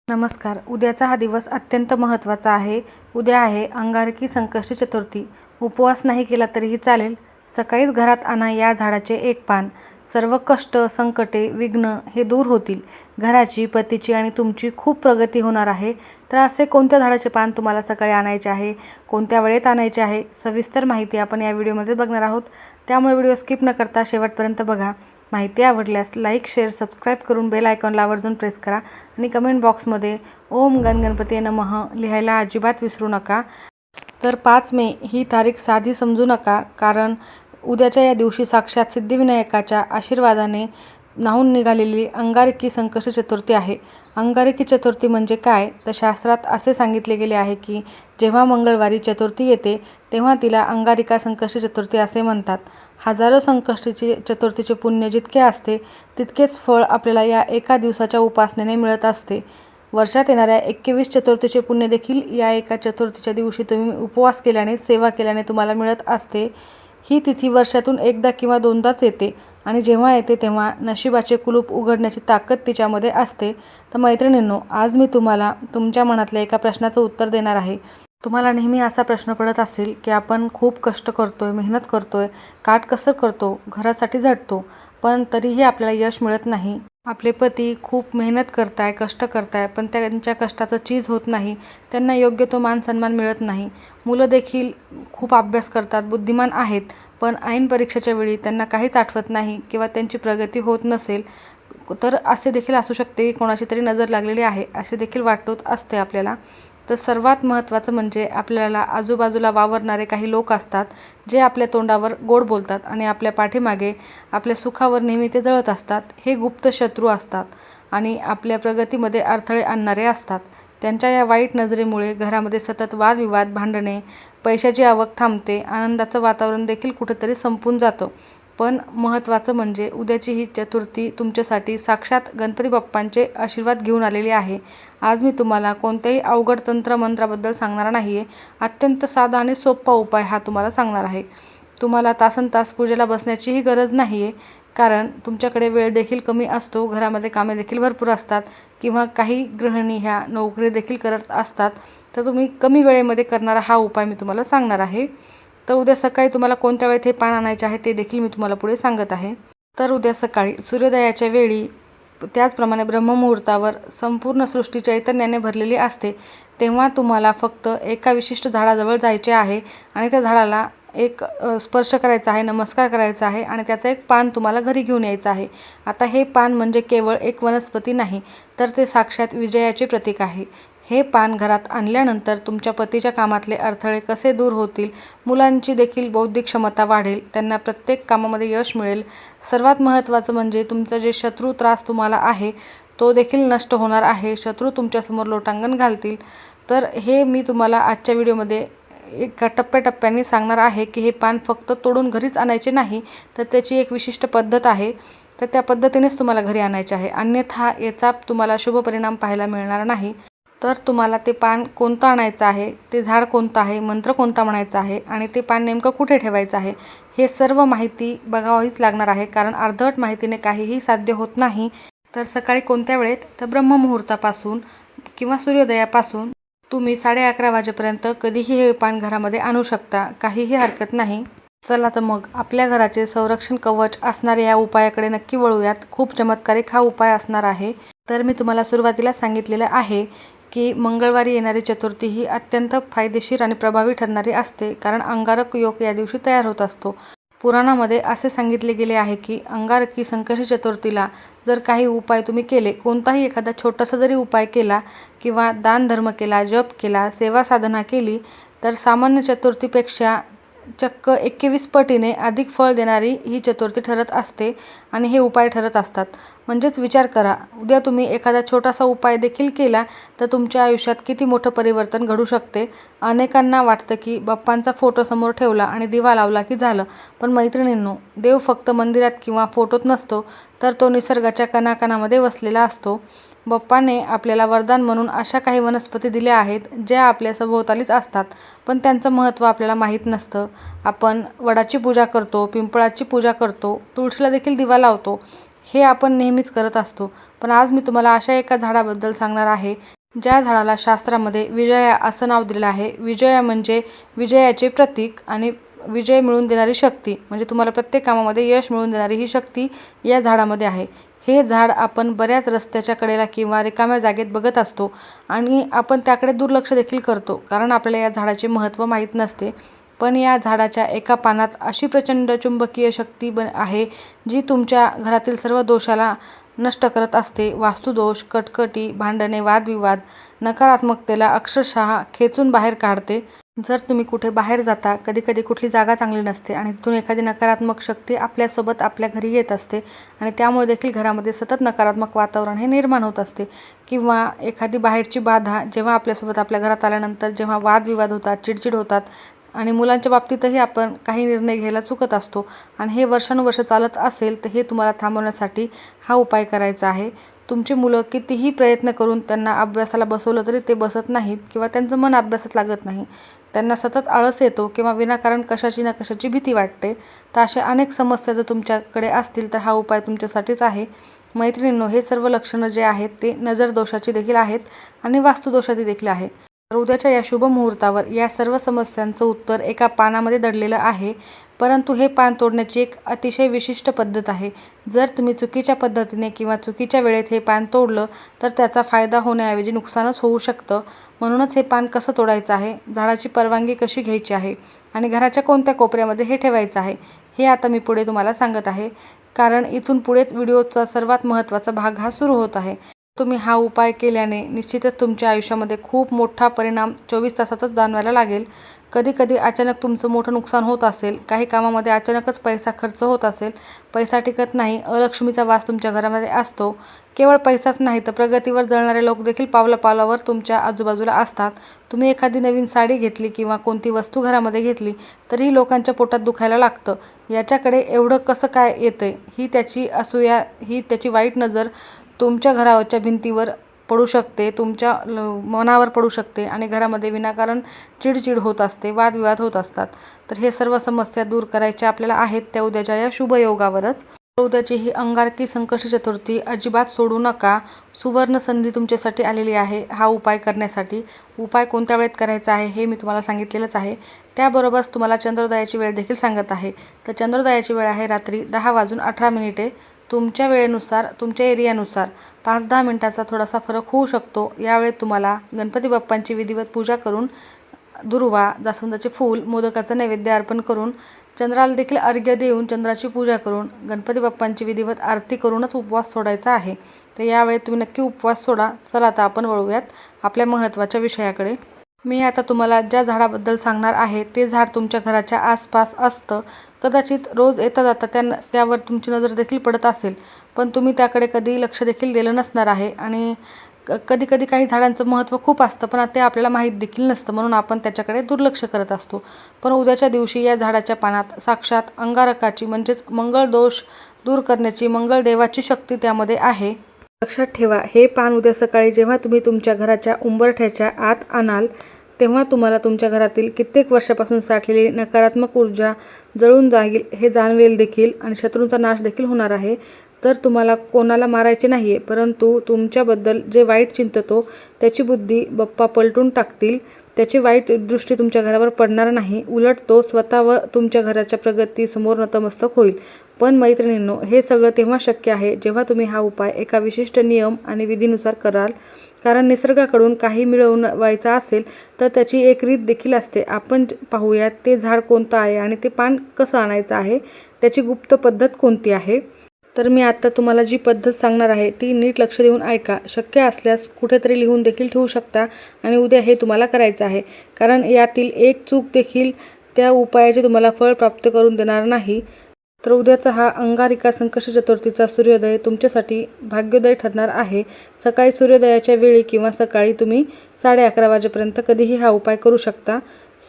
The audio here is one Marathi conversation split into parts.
नमस्कार. उद्याचा हा दिवस अत्यंत महत्त्वाचा आहे. उद्या आहे अंगारकी संकष्टी चतुर्थी. उपवास नाही केला तरीही चालेल. सकाळीच घरात आणा या झाडाचे एक पान. सर्व कष्ट, संकटे, विघ्न हे दूर होतील. घराची, पतीची आणि तुमची खूप प्रगती होणार आहे. तर असे कोणत्या झाडाचे पान तुम्हाला सकाळी आणायचे आहे, कोणत्या वेळेत आणायचे आहे, सविस्तर माहिती आपण या व्हिडिओमध्ये बघणार आहोत. त्यामुळे व्हिडिओ स्किप न करता शेवटपर्यंत बघा. माहिती आवडल्यास लाईक, शेअर, सबस्क्राईब करून बेल आयकॉनला आवर्जून प्रेस करा आणि कमेंट बॉक्समध्ये ओम गणपती नमः लिहायला अजिबात विसरू नका. तर 5 मे ही तारीख साधी समजू नका, कारण उद्याच्या या दिवशी साक्षात सिद्धिविनायकाच्या आशीर्वादाने न्हाऊन निघालेली अंगारकी संकष्टी चतुर्थी आहे. अंगारकी चतुर्थी म्हणजे काय, तर शास्त्रात असे सांगितले गेले आहे की जेव्हा मंगळवारी चतुर्थी येते तेव्हा तिला अंगारिका संकष्टी चतुर्थी असे म्हणतात. हजारो संकष्टीची चतुर्थीचे पुण्य जितके असते तितकेच फळ आपल्याला या एका दिवसाच्या उपासनेने मिळत असते. वर्षात येणाऱ्या 21 चतुर्थीचे पुण्य देखील या एका चतुर्थीच्या दिवशी तुम्ही उपवास केल्याने, सेवा केल्याने तुम्हाला मिळत असते. ही तिथी वर्षातून एकदा किंवा दोनदाच येते आणि जेव्हा येते तेव्हा नशिबाचे कुलूप उघडण्याची ताकद तिच्यामध्ये असते. तर मैत्रिणींनो, आज मी तुम्हाला तुमच्या मनातल्या एका प्रश्नाचं उत्तर देणार आहे. तुम्हाला नेहमी असा प्रश्न पडत असेल की आपण खूप कष्ट करतोय, मेहनत करतोय, काटकसर करतो, घरासाठी झटतो, पण तरीही आपल्याला यश मिळत नाही. आपले पती खूप मेहनत करताय, कष्ट करताय, पण त्यांच्या कष्टाचं चीज होत नाही. त्यांना योग्य तो मान-सन्मान मिळत नाही. मुलं देखील खूप अभ्यास करतात, बुद्धिमान आहेत, पण ऐन परीक्षेच्या वेळी त्यांना काहीच आठवत नाही किंवा त्यांची प्रगती होत नसेल, तर असे देखील असू शकते की कोणाची तरी नजर लागलेली आहे, असे देखील वाटत असते आपल्याला. तर सर्वात महत्त्वाचं म्हणजे आपल्याला आजूबाजूला वावरणारे काही लोक असतात, जे आपल्या तोंडावर गोड बोलतात आणि आपल्या पाठीमागे आपल्या सुखावर नेहमी ते जळत असतात. हे गुप्त शत्रू असतात आणि आपल्या प्रगतीमध्ये अडथळे आणणारे असतात. त्यांच्या या वाईट नजरेमुळे घरामध्ये सतत वादविवाद, भांडणे, पैशाची आवक थांबते, आनंदाचं वातावरण देखील कुठेतरी संपून जातं. पण महत्त्वाचं म्हणजे उद्याची ही चतुर्थी तुमच्यासाठी साक्षात गणपती बाप्पांचे आशीर्वाद घेऊन आलेली आहे. आज मी तुम्हाला कोणत्याही अवघड तंत्रमंत्राबद्दल सांगणार नाही आहे. अत्यंत साधा आणि सोपा उपाय हा तुम्हाला सांगणार आहे. तुम्हाला तासनतास पूजेला बसण्याचीही गरज नाही आहे, कारण तुमच्याकडे वेळ देखील कमी असतो, घरामध्ये कामे देखील भरपूर असतात किंवा काही गृहिणी ह्या नोकरी देखील करत असतात. तर तुम्ही कमी वेळेमध्ये करणारा हा उपाय मी तुम्हाला सांगणार आहे. तर उद्या सकाळी तुम्हाला कोणत्या वेळेत हे पान आणायचे आहे ते देखील मी तुम्हाला पुढे सांगत आहे. तर उद्या सकाळी सूर्योदयाच्या वेळी, त्याचप्रमाणे ब्रह्ममुहूर्तावर संपूर्ण सृष्टी चैतन्याने भरलेली असते, तेव्हा तुम्हाला फक्त एका विशिष्ट झाडाजवळ जायचे आहे आणि त्या झाडाला एक स्पर्श करायचा आहे, नमस्कार करायचा आहे आणि त्याचं एक पान तुम्हाला घरी घेऊन यायचं आहे. आता हे पान म्हणजे केवळ एक वनस्पती नाही, तर ते साक्षात विजयाचे प्रतीक आहे. हे पान घरात आणल्यानंतर तुमच्या पतीच्या कामातले अडथळे कसे दूर होतील, मुलांची देखील बौद्धिक क्षमता वाढेल, त्यांना प्रत्येक कामामध्ये यश मिळेल. सर्वात महत्त्वाचं म्हणजे तुमचं जे शत्रू त्रास तुम्हाला आहे तो देखील नष्ट होणार आहे. शत्रू तुमच्यासमोर लोटांगण घालतील. तर हे मी तुम्हाला आजच्या व्हिडिओमध्ये एका टप्प्याटप्प्याने सांगणार आहे की हे पान फक्त तोडून घरीच आणायचे नाही, तर त्याची एक विशिष्ट पद्धत आहे. तर त्या पद्धतीनेच तुम्हाला घरी आणायचे आहे, अन्यथा याचा तुम्हाला शुभ परिणाम पाहायला मिळणार नाही. तर तुम्हाला ते पान कोणतं आणायचं आहे, ते झाड कोणतं आहे, मंत्र कोणता म्हणायचा आहे आणि ते पान नेमकं कुठे ठेवायचं आहे, हे सर्व माहिती बघावीच लागणार आहे, कारण अर्धवट माहितीने काहीही साध्य होत नाही. तर सकाळी कोणत्या वेळेत, तर ब्रह्ममुहूर्तापासून किंवा सूर्योदयापासून तुम्ही 11:30 वाजेपर्यंत कधीही हे पान घरामध्ये आणू शकता, काहीही हरकत नाही. चला तर मग आपल्या घराचे संरक्षण कवच असणाऱ्या या उपायाकडे नक्की वळूयात. खूप चमत्कारिक हा उपाय असणार आहे. तर मी तुम्हाला सुरुवातीला सांगितलेलं आहे की मंगळवारी येणारी चतुर्थी ही अत्यंत फायदेशीर आणि प्रभावी ठरणारी असते, कारण अंगारक योग या दिवशी तयार होत असतो. पुराणामध्ये असे सांगितले गेले आहे की अंगारकी संकष्टी चतुर्थीला जर काही उपाय तुम्ही केले, कोणताही एखादा छोटासा जरी उपाय केला किंवा दानधर्म केला, जप केला, सेवा साधना केली, तर सामान्य चतुर्थीपेक्षा चक्क 21 पटीने अधिक फळ देणारी ही चतुर्थी ठरत असते आणि हे उपाय ठरत असतात. म्हणजेच विचार करा, उद्या तुम्ही एखादा छोटासा उपाय देखील केला तर तुमच्या आयुष्यात किती मोठं परिवर्तन घडू शकते. अनेकांना वाटतं की बाप्पांचा फोटो समोर ठेवला आणि दिवा लावला की झालं, पण मैत्रिणींनो, देव फक्त मंदिरात किंवा फोटोत नसतो, तर तो निसर्गाच्या कणाकणामध्ये वसलेला असतो. बाप्पाने आपल्याला वरदान म्हणून अशा काही वनस्पती दिल्या आहेत ज्या आपल्या सभोवतालीच असतात, पण त्यांचं महत्त्व आपल्याला माहीत नसतं. आपण वडाची पूजा करतो, पिंपळाची पूजा करतो, तुळशीला देखील दिवा लावतो. हे आपण नेहमीच करत असतो, पण आज मी तुम्हाला अशा एका झाडाबद्दल सांगणार आहे ज्या झाडाला शास्त्रामध्ये विजया असं नाव दिलेलं आहे. विजया म्हणजे विजयाचे प्रतीक आणि विजय मिळवून देणारी शक्ती, म्हणजे तुम्हाला प्रत्येक कामामध्ये यश मिळवून देणारी ही शक्ती या झाडामध्ये आहे. हे झाड आपण बऱ्याच रस्त्याच्या कडेला किंवा रिकाम्या जागेत बघत असतो आणि आपण त्याकडे दुर्लक्ष देखील करतो, कारण आपल्याला या झाडाचे महत्त्व माहीत नसते. पण या झाडाच्या एका पानात अशी प्रचंड चुंबकीय शक्ती आहे जी तुमच्या घरातील सर्व दोषाला नष्ट करत असते. वास्तुदोष, कटकटी, भांडणे, वादविवाद, नकारात्मकतेला अक्षरशः खेचून बाहेर काढते. जर तुम्ही कुठे बाहेर जाता, कधीकधी कुठली जागा चांगली नसते आणि तिथून एखादी नकारात्मक शक्ती आपल्यासोबत आपल्या घरी येत असते आणि त्यामुळे देखील घरामध्ये सतत नकारात्मक वातावरण हे निर्माण होत असते. किंवा एखादी बाहेरची बाधा जेव्हा आपल्यासोबत आपल्या घरात आल्यानंतर जेव्हा वादविवाद होतात, चिडचिड होतात आणि मुलांच्या बाबतीतही आपण काही निर्णय घ्यायला चुकत असतो आणि हे वर्षानुवर्ष चालत असेल तर हे तुम्हाला थांबवण्यासाठी हा उपाय करायचा आहे. तुमची मुलं कितीही प्रयत्न करून त्यांना अभ्यासाला बसवलं तरी ते बसत नाहीत किंवा त्यांचं मन अभ्यासात लागत नाही. त्यांना सतत आळस येतो किंवा विनाकारण कशाची ना कशाची भीती वाटते. तर अशा अनेक समस्या जर तुमच्याकडे असतील तर हा उपाय तुमच्यासाठीच आहे. मैत्रिणींनो, हे सर्व लक्षणं जे आहेत ते नजरदोषाची देखील आहेत आणि वास्तुदोषाची देखील आहे. तर उद्याच्या या शुभ मुहूर्तावर या सर्व समस्यांचं उत्तर एका पानामध्ये दडलेलं आहे. परंतु हे पान तोडण्याची एक अतिशय विशिष्ट पद्धत आहे. जर तुम्ही चुकीच्या पद्धतीने किंवा चुकीच्या वेळेत हे पान तोडलं तर त्याचा फायदा होण्याऐवजी नुकसानच होऊ शकतं. म्हणूनच हे पान कसं तोडायचं आहे, झाडाची परवानगी कशी घ्यायची आहे आणि घराच्या कोणत्या कोपऱ्यामध्ये हे ठेवायचं आहे, हे आता मी पुढे तुम्हाला सांगत आहे. कारण इथून पुढेच व्हिडिओचा सर्वात महत्त्वाचा भाग हा सुरू होत आहे. तुम्ही हा उपाय केल्याने निश्चितच तुमच्या आयुष्यामध्ये खूप मोठा परिणाम 24 तासातच जाणवायला लागेल. कधी-कधी अचानक तुमचं मोठं नुकसान होत असेल, काही कामामध्ये अचानकच पैसा खर्च होत असेल, पैसा टिकत नाही, अलक्ष्मीचा वास तुमच्या घरामध्ये असतो. केवळ पैसाच नाही तर प्रगतीवर जळणारे लोक देखील पावला-पावलावर तुमच्या आजूबाजूला असतात. तुम्ही एखादी नवीन साडी घेतली किंवा कोणती वस्तू घरामध्ये घेतली तरीही लोकांच्या पोटात दुखायला लागतं. याच्याकडे एवढं कसं काय येतंय, ही त्याची असूया, ही त्याची वाईट नजर तुमच्या घरावरच्या भिंतीवर पडू शकते, तुमच्या मनावर पडू शकते आणि घरामध्ये विनाकारण चिडचिड होत असते, वादविवाद होत असतात. तर हे सर्व समस्या दूर करायच्या आपल्याला आहेत त्या उद्याच्या या शुभयोगावरच. उद्याची ही अंगारकी संकष्टी चतुर्थी अजिबात सोडू नका. सुवर्ण संधी तुमच्यासाठी आलेली आहे हा उपाय करण्यासाठी. उपाय कोणत्या वेळेत करायचा आहे हे मी तुम्हाला सांगितलेलंच आहे. त्याबरोबरच तुम्हाला चंद्रोदयाची वेळ देखील सांगत आहे. तर चंद्रोदयाची वेळ आहे रात्री 10:18. तुमच्या वेळेनुसार, तुमच्या एरियानुसार 5-10 मिनिटाचा थोडासा फरक होऊ शकतो. यावेळेत तुम्हाला गणपती बाप्पांची विधिवत पूजा करून दुर्वा, जास्वंदाचे फूल, मोदकाचा नैवेद्य अर्पण करून, चंद्राला देखील अर्घ्य देऊन, चंद्राची पूजा करून, गणपती बाप्पांची विधिवत आरती करूनच उपवास सोडायचा आहे. तर यावेळेत तुम्ही नक्की उपवास सोडा. चला आता आपण वळूयात आपल्या महत्त्वाच्या विषयाकडे. मी आता तुम्हाला ज्या झाडाबद्दल सांगणार आहे ते झाड तुमच्या घराच्या आसपास असतं. कदाचित रोज येता जाता त्यावर तुमची नजर देखील पडत असेल, पण तुम्ही त्याकडे कधी लक्ष देखील दिलं नसणार आहे आणि कधी-कधी काही झाडांचं महत्त्व खूप असतं पण ते आपल्याला माहीत देखील नसतं, म्हणून आपण त्याच्याकडे दुर्लक्ष करत असतो. पण उद्याच्या दिवशी या झाडाच्या पानात साक्षात अंगारकाची म्हणजेच मंगळ दोष दूर करण्याची, मंगळदेवाची शक्ती त्यामध्ये आहे. लक्षात ठेवा, हे पान उद्या सकाळी जेव्हा तुम्ही तुमच्या घराच्या उंबरठ्याच्या आत आणाल तेव्हा तुम्हाला तुमच्या घरातील कित्येक वर्षापासून साठलेली नकारात्मक ऊर्जा जळून जाईल हे जाणवेल देखील आणि शत्रूंचा नाश देखील होणार आहे. तर तुम्हाला कोणाला मारायचे नाही आहे, परंतु तुमच्याबद्दल जे वाईट चिंततो त्याची बुद्धी बाप्पा पलटून टाकतील. त्याची वाईट दृष्टी तुमच्या घरावर पडणार नाही, उलट तो स्वतः व तुमच्या घराच्या प्रगतीसमोर नतमस्तक होईल. पण मैत्रिणींनो, हे सगळं तेव्हा शक्य आहे जेव्हा तुम्ही हा उपाय एका विशिष्ट नियम आणि विधीनुसार कराल. कारण निसर्गाकडून काही मिळवायचं असेल तर त्याची एक रीत देखील असते. आपण पाहूयात ते झाड कोणतं आहे आणि ते पान कसं आणायचं आहे, त्याची गुप्त पद्धत कोणती आहे. तर मी आत्ता तुम्हाला जी पद्धत सांगणार आहे ती नीट लक्ष देऊन ऐका. शक्य असल्यास कुठेतरी लिहून देखील ठेवू शकता आणि उद्या हे तुम्हाला करायचं आहे. कारण यातील एक चूक देखील त्या उपायाचे तुम्हाला फळ प्राप्त करून देणार नाही. तर उद्याचा हा अंगारिका संकष्टी चतुर्थीचा सूर्योदय तुमच्यासाठी भाग्योदय ठरणार आहे. सकाळी सूर्योदयाच्या वेळी किंवा सकाळी तुम्ही 11:30 वाजेपर्यंत कधीही हा उपाय करू शकता.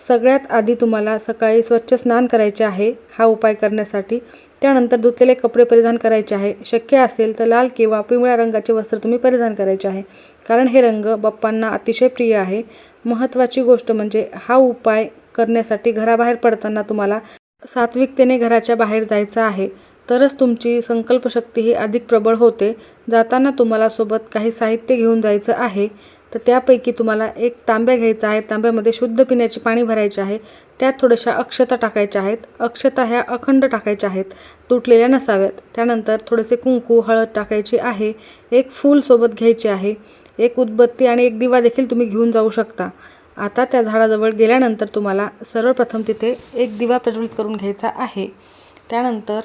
सगळ्यात आधी तुम्हाला सकाळी स्वच्छ स्नान करायचे आहे हा उपाय करण्यासाठी. त्यानंतर धुतलेले कपडे परिधान करायचे आहे. शक्य असेल तर लाल किंवा पिवळ्या रंगाचे वस्त्र तुम्ही परिधान करायचे आहे, कारण हे रंग बाप्पांना अतिशय प्रिय आहे. महत्त्वाची गोष्ट म्हणजे हा उपाय करण्यासाठी घराबाहेर पडताना तुम्हाला सात्विकतेने घराच्या बाहेर जायचं आहे. तरच तुमची संकल्पशक्ती ही अधिक प्रबळ होते. जाताना तुम्हाला सोबत काही साहित्य घेऊन जायचं आहे. तर त्यापैकी तुम्हाला एक तांब्या घ्यायचा आहे. तांब्यामध्ये शुद्ध पिण्याचे पाणी भरायचे आहे. त्यात थोड्याशा अक्षता टाकायच्या आहेत. अक्षता ह्या अखंड टाकायच्या आहेत, तुटलेल्या नसाव्यात. त्यानंतर थोडेसे कुंकू, हळद टाकायची आहे. एक फूल सोबत घ्यायचे आहे. एक उदबत्ती आणि एक दिवा देखील तुम्ही घेऊन जाऊ शकता. आता त्या झाडाजवळ गेल्यानंतर तुम्हाला सर्वप्रथम तिथे एक दिवा प्रज्वलित करून घ्यायचा आहे. त्यानंतर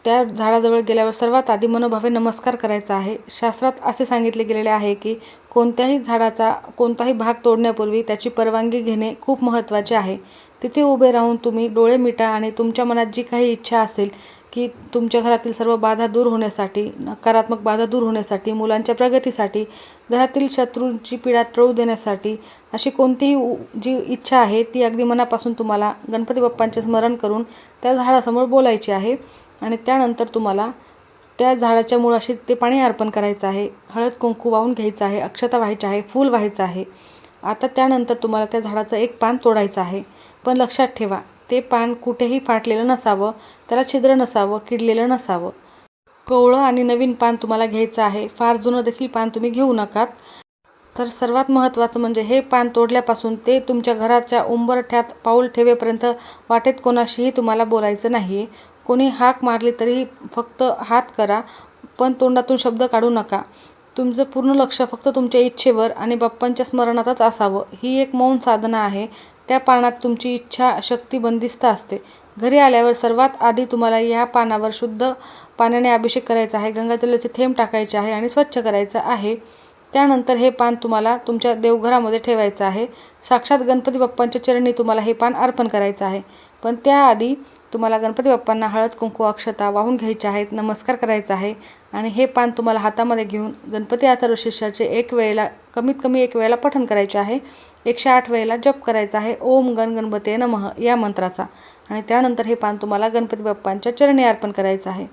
त्या झाडाजवळ गेल्यावर सर्वात आधी मनोभावे नमस्कार करायचा आहे. शास्त्रात असे सांगितले गेलेले आहे की कोणत्याही झाडाचा कोणताही भाग तोडण्यापूर्वी त्याची परवानगी घेणे खूप महत्त्वाचे आहे. तिथे उभे राहून तुम्ही डोळे मिटा आणि तुमच्या मनात जी काही इच्छा असेल की तुमच्या घरातील सर्व बाधा दूर होण्यासाठी, नकारात्मक बाधा दूर होण्यासाठी, मुलांच्या प्रगतीसाठी, घरातील शत्रूंची पीडा टळू देण्यासाठी, अशी कोणतीही जी इच्छा आहे ती अगदी मनापासून तुम्हाला गणपती बाप्पांचे स्मरण करून त्या झाडासमोर बोलायची आहे. आणि त्यानंतर तुम्हाला त्या झाडाच्या मुळाशी ते पाणी अर्पण करायचं आहे. हळद कुंकू वाहून घ्यायचं आहे. अक्षता व्हायच्या आहे. फूल व्हायचं आहे. आता त्यानंतर तुम्हाला त्या झाडाचं एक पान तोडायचं आहे. पण लक्षात ठेवा, ते पान कुठेही फाटलेलं नसावं, त्याला छिद्र नसावं, किडलेलं नसावं. कोवळं आणि नवीन पान तुम्हाला घ्यायचं आहे. फार जुनं देखील पान तुम्ही घेऊ नकात. तर सर्वात महत्त्वाचं म्हणजे हे पान तोडल्यापासून ते तुमच्या घराच्या उंबरठ्यात पाऊल ठेवेपर्यंत वाटेत कोणाशीही तुम्हाला बोलायचं नाही आहे. कोणी हाक मारली तरी फक्त हात करा, पण तोंडातून शब्द काढू नका. तुमचं पूर्ण लक्ष फक्त तुमच्या इच्छेवर आणि बाप्पांच्या स्मरणातच असावं. ही एक मौन साधना आहे. त्या पानात तुमची इच्छा शक्ती बंदिस्त असते. घरी आल्यावर सर्वात आधी तुम्हाला या पानावर शुद्ध पाण्याने अभिषेक करायचा आहे. गंगाजलाचे थेंब टाकायचे आहे आणि स्वच्छ करायचं आहे. त्यानंतर हे पान तुम्हाला तुमच्या देवघरामध्ये ठेवायचं आहे. साक्षात गणपती बाप्पांच्या चरणी तुम्हाला हे पान अर्पण करायचं आहे. पण त्याआधी तुम्हाला गणपती बाप्पांना हळद कुंकू अक्षता वाहून घ्यायच्या आहेत, नमस्कार करायचा आहे. आणि हे पान तुम्हाला हातामध्ये घेऊन गणपती अथर्वशीर्षाचे कमीत कमी एक वेळेला पठण करायचे आहे. 108 वेळेला जप करायचा आहे ओम गण गणपते नमः या मंत्राचा. आणि त्यानंतर हे पान तुम्हाला गणपती बाप्पांच्या चरणी अर्पण करायचं आहे.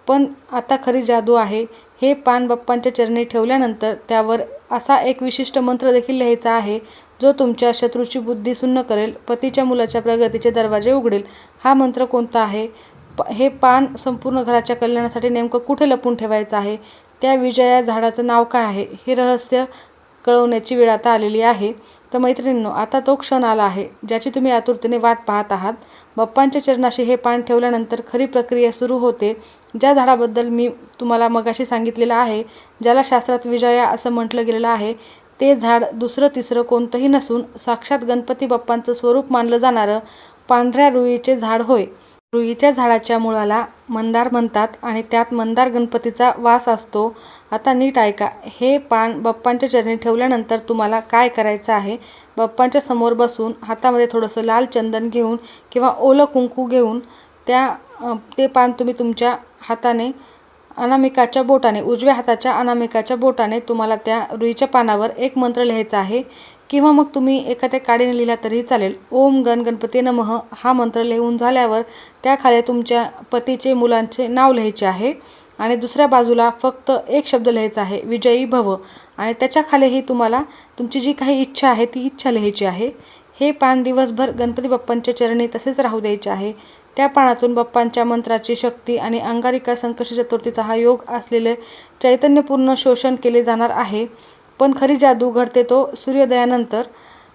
पण आता खरी जादू आहे. हे पान बाप्पांच्या चरणी ठेवल्यानंतर त्यावर असा एक विशिष्ट मंत्र देखील लिहायचा आहे, जो तुमच्या शत्रूची बुद्धी सुन्न करेल, पतीच्या मुलाच्या प्रगतीचे दरवाजे उघडेल. हा मंत्र कोणता आहे? हे पान संपूर्ण घराच्या कल्याणासाठी नेमकं कुठे लपून ठेवायचं आहे? त्या विजया झाडाचं नाव काय आहे? हे रहस्य कळवण्याची वेळ आता आलेली आहे. तर मैत्रिणींनो, आता तो क्षण आला आहे ज्याची तुम्ही आतुरतेने वाट पाहत आहात. बाप्पांच्या चरणाशी हे पान ठेवल्यानंतर खरी प्रक्रिया सुरू होते. ज्या झाडाबद्दल मी तुम्हाला मगाशी सांगितलेलं आहे, ज्याला शास्त्रात विजया असं म्हटलं गेलेलं आहे, ते झाड दुसरं तिसरं कोणतंही नसून साक्षात गणपती बाप्पांचं स्वरूप मानलं जाणारं पांढऱ्या रुईचे झाड होय. रुईच्या झाडाच्या मुळाला मंदार म्हणतात आणि त्यात मंदार गणपतीचा वास असतो. आता नीट ऐका. हे पान बाप्पांच्या चरणी ठेवल्यानंतर तुम्हाला काय करायचं आहे? बाप्पांच्या समोर बसून हातामध्ये थोडंसं लाल चंदन घेऊन किंवा ओलं कुंकू घेऊन ते पान तुम्ही तुमच्या हाताने अनामिकाच्या बोटाने, उजव्या हाताच्या अनामिकाच्या बोटाने तुम्हाला त्या रुईच्या पानावर एक मंत्र लिहायचा आहे. किंवा मग तुम्ही एखाद्या काडीने लिहिला तरीही चालेल. ओम गण गणपती नमः हा मंत्र लिहून झाल्यावर त्याखाली तुमच्या पतीचे, मुलांचे नाव लिहायचे आहे. आणि दुसऱ्या बाजूला फक्त एक शब्द लिहायचा आहे, विजयी भव. आणि त्याच्या खालीही तुम्हाला तुमची जी काही इच्छा आहे ती इच्छा लिहायची आहे. हे पान दिवसभर गणपती बाप्पांच्या चरणी तसेच राहू द्यायचे आहे. त्या पानातून बाप्पांच्या मंत्राची शक्ती आणि अंगारिका संकष्टी चतुर्थीचा हा योग असलेले चैतन्यपूर्ण शोषण केले जाणार आहे. पण खरी जादू घडते तो सूर्योदयानंतर,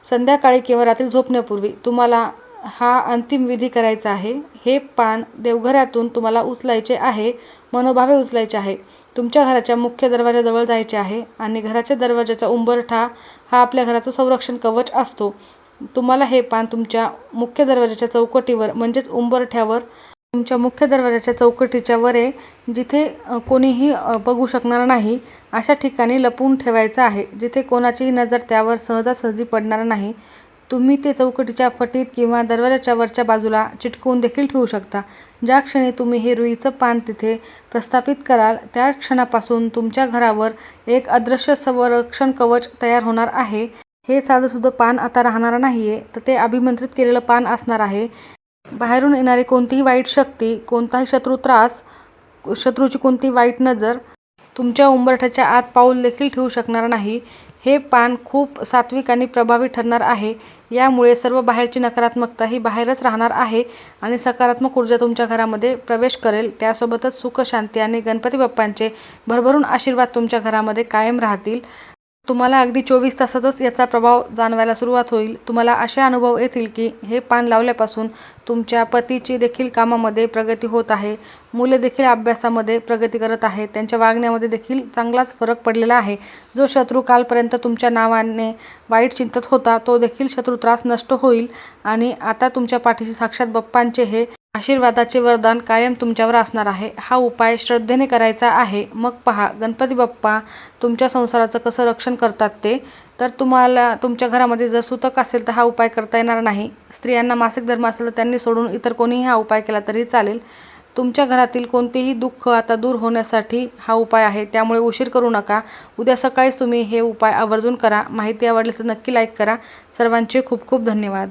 संध्याकाळी किंवा रात्री झोपण्यापूर्वी. तुम्हाला हा अंतिम विधी करायचा आहे. हे पान देवघरातून तुम्हाला उचलायचे आहे, मनोभावे उचलायचे आहे. तुमच्या घराच्या मुख्य दरवाजाजवळ जायचे आहे आणि घराच्या दरवाजाचा उंबरठा हा आपल्या घराचं संरक्षण कवच असतो. तुम्हाला हे पान तुमच्या मुख्य दरवाजाच्या चौकटीवर म्हणजेच उंबरठ्यावर, तुमच्या मुख्य दरवाजाच्या चौकटीच्या वरे, जिथे कोणीही बघू शकणार नाही अशा ठिकाणी लपवून ठेवायचं आहे, जिथे कोणाचीही नजर त्यावर सहजासहजी पडणार नाही. तुम्ही ते चौकटीच्या फटीत किंवा दरवाजाच्या वरच्या बाजूला चिटकवून देखील ठेवू शकता. ज्या क्षणी तुम्ही हे रुईचं पान तिथे प्रस्थापित कराल त्या क्षणापासून तुमच्या घरावर एक अदृश्य संरक्षण कवच तयार होणार आहे. हे साधंसुद्धा पान आता राहणार नाही आहे, तर ते अभिमंत्रित केलेलं पान असणार आहे. बाहेरून येणारी कोणतीही वाईट शक्ती, कोणताही त्रास, शत्रूची कोणतीही वाईट नजर तुमच्या उंबरठ्याच्या आत पाऊल देखील ठेवू शकणार नाही. हे पान खूप सात्विक आणि प्रभावी ठरणार आहे. यामुळे सर्व बाहेरची नकारात्मकता ही बाहेरच राहणार आहे आणि सकारात्मक ऊर्जा तुमच्या घरामध्ये प्रवेश करेल. त्यासोबतच सुख, शांती आणि गणपती बाप्पांचे भरभरून आशीर्वाद तुमच्या घरामध्ये कायम राहतील. तुम्हाला अगदी 24 तासातच याचा प्रभाव जाणवायला सुरुवात होईल. तुम्हाला असे अनुभव येतील की हे पान लावल्यापासून तुमच्या पतीची देखील कामामध्ये प्रगती होत आहे. मुलं देखील अभ्यासामध्ये प्रगती करत आहेत. त्यांच्या वागण्यामध्ये देखील चांगलाच फरक पडलेला आहे. जो शत्रू कालपर्यंत तुमच्या नावाने वाईट चिंतत होता, तो देखील शत्रू त्रास नष्ट होईल आणि आता तुमच्या पाठीशी साक्षात बाप्पांचे हे आशीर्वादाचे वरदान कायम तुमच्यावर असणार आहे. हा उपाय श्रद्धेने करायचा आहे. मग पहा गणपती बाप्पा तुमच्या संसाराचं कसं रक्षण करतात ते. तर तुम्हाला तुमच्या घरामध्ये जर सुतक असेल तर हा उपाय करता येणार नाही. स्त्रियांना मासिक धर्म असेल तर त्यांनी सोडून इतर कोणीही हा उपाय केला तरी चालेल. तुमच्या घरातील कोणतेही दुःख आता दूर होण्यासाठी हा उपाय आहे. त्यामुळे उशीर करू नका. उद्या सकाळीच तुम्ही हे उपाय आवर्जून करा. माहिती आवडली तर नक्की लाईक करा. सर्वांचे खूप खूप धन्यवाद.